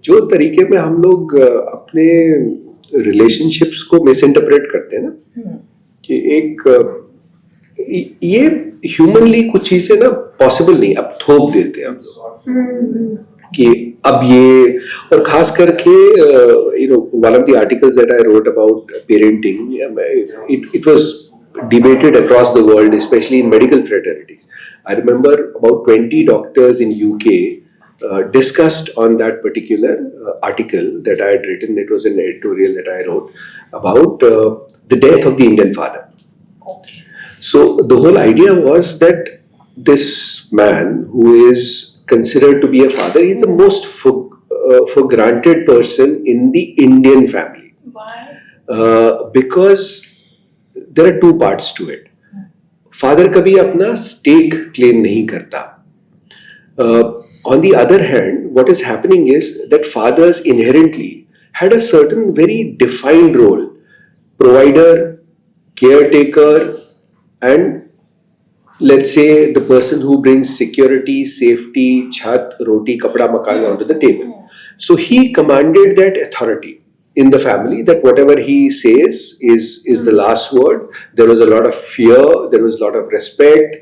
जो तरीके में हम लोग अपने रिलेशनशिप्स को मिस इंटरप्रेट करते हैं ना, कि ये ह्यूमनली कुछ चीजें ना पॉसिबल नहीं, अब थोप देते हैं हम लोग कि अब ये, और खास करके one of the articles that I wrote about parenting, it was debated across the world, especially in medical fraternities. I remember about 20 doctors in UK discussed on that particular article that I had written. It was an editorial that I wrote about the death of the Indian father. Okay. So the whole idea was that this man, who is considered to be a father, is the most for granted person in the Indian family. Why? Because there are two parts to it. Father कभी अपना stake claim नहीं करता. On the other hand, what is happening is that fathers inherently had a certain very defined role: provider, caretaker, and let's say the person who brings security, safety, chhat, roti, kapda, makan onto the table. So he commanded that authority in the family, that whatever he says is the last word. There was a lot of fear, there was a lot of respect,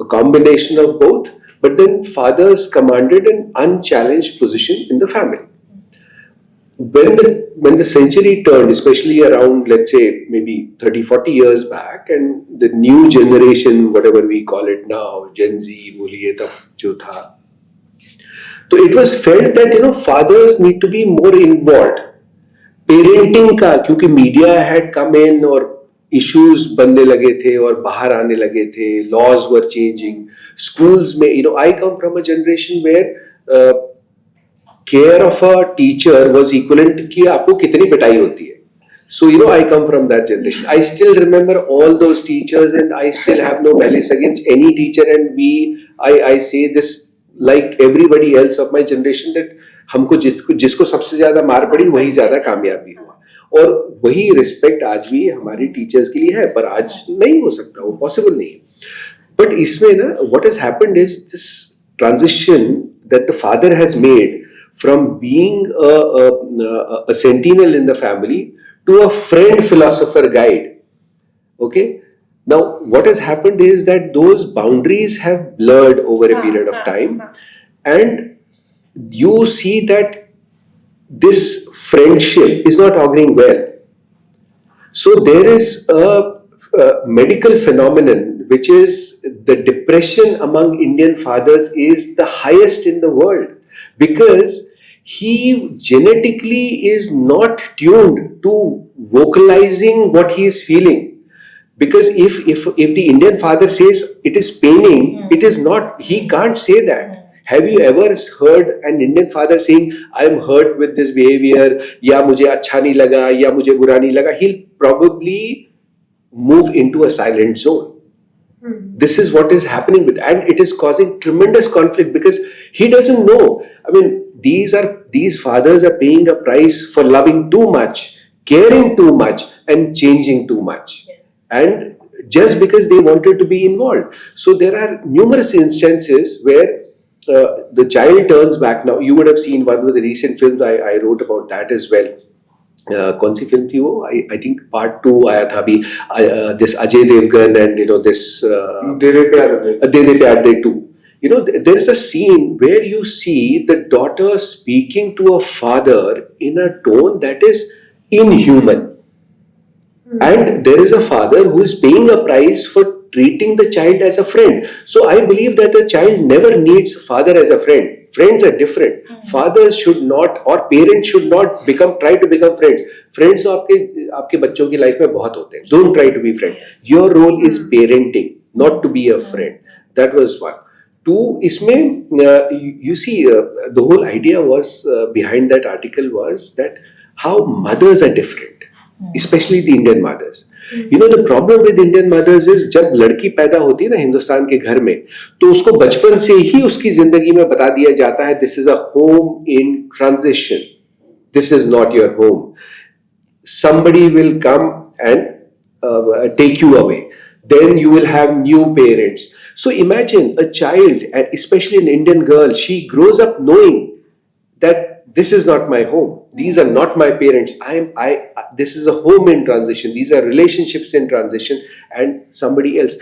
a combination of both. But then fathers commanded an unchallenged position in the family. When the century turned, especially around, let's say, maybe 30-40 years back, and the new generation, whatever we call it now, Gen Z, बोलिए तब जो था, तो it was felt that fathers need to be more involved. Parenting का, क्योंकि media had come इन और issues बनने लगे थे और बाहर आने लगे थे, लॉज वर चेंजिंग, स्कूल्स में, I come from a generation where care of a teacher was equivalent कि आपको कितनी पिटाई होती है. So I come from that generation. I still remember all those teachers, and I still have no malice against any teacher, and I say this like everybody else of my generation, that हमको जिसको सबसे ज्यादा मार पड़ी वही ज्यादा कामयाबी हुआ, और वही रिस्पेक्ट आज भी हमारी टीचर्स के लिए है, पर आज नहीं हो सकता, वो पॉसिबल नहीं है. बट इसमें ना what has happened is this transition that the father has made from being a sentinel in the family to a friend, philosopher, guide. Okay, now what has happened is that those boundaries have blurred over a period of time, and you see that this friendship is not auguring well. So there is a medical phenomenon, which is the depression among Indian fathers is the highest in the world, because he genetically is not tuned to vocalizing what he is feeling. Because if the Indian father says it is paining, it is not, he can't say that. Have you ever heard an Indian father saying, I am hurt with this behavior, या मुझे अच्छा नहीं लगा, या मुझे बुरा नहीं लगा? He'll probably move into a silent zone. This is what is happening with, and it is causing tremendous conflict, because he doesn't know. I mean, these fathers are paying a price for loving too much, caring too much, and changing too much. And just because they wanted to be involved. So there are numerous instances where the child turns back. Now you would have seen one of the recent films, I wrote about that as well. कौन सी film थी वो? I think part 2 आया था अभी, this Ajay Devgan and this दे दे प्यार दे 2. There is a scene where you see the daughter speaking to a father in a tone that is inhuman. And there is a father who is paying a price for treating the child as a friend. So I believe that a child never needs father as a friend. Friends are different. Fathers should not, or parents should not try to become friends. Friends तो आपके बच्चों की life में बहुत होते हैं. Don't try to be friends. Your role is parenting, not to be a friend. That was one. 2, इसमें you see the whole idea was behind that article was that how mothers are different. Especially the Indian mothers. The problem with Indian mothers is जब लड़की पैदा होती है ना हिंदुस्तान के घर में, तो उसको बचपन से ही उसकी जिंदगी में बता दिया जाता है, this is a home in transition. This is not your home. Somebody will come and take you away. Then you will have new parents. So imagine a child, and especially an Indian girl, she grows up knowing that this is not my home. These are not my parents. This is a home in transition. These are relationships in transition, and somebody else.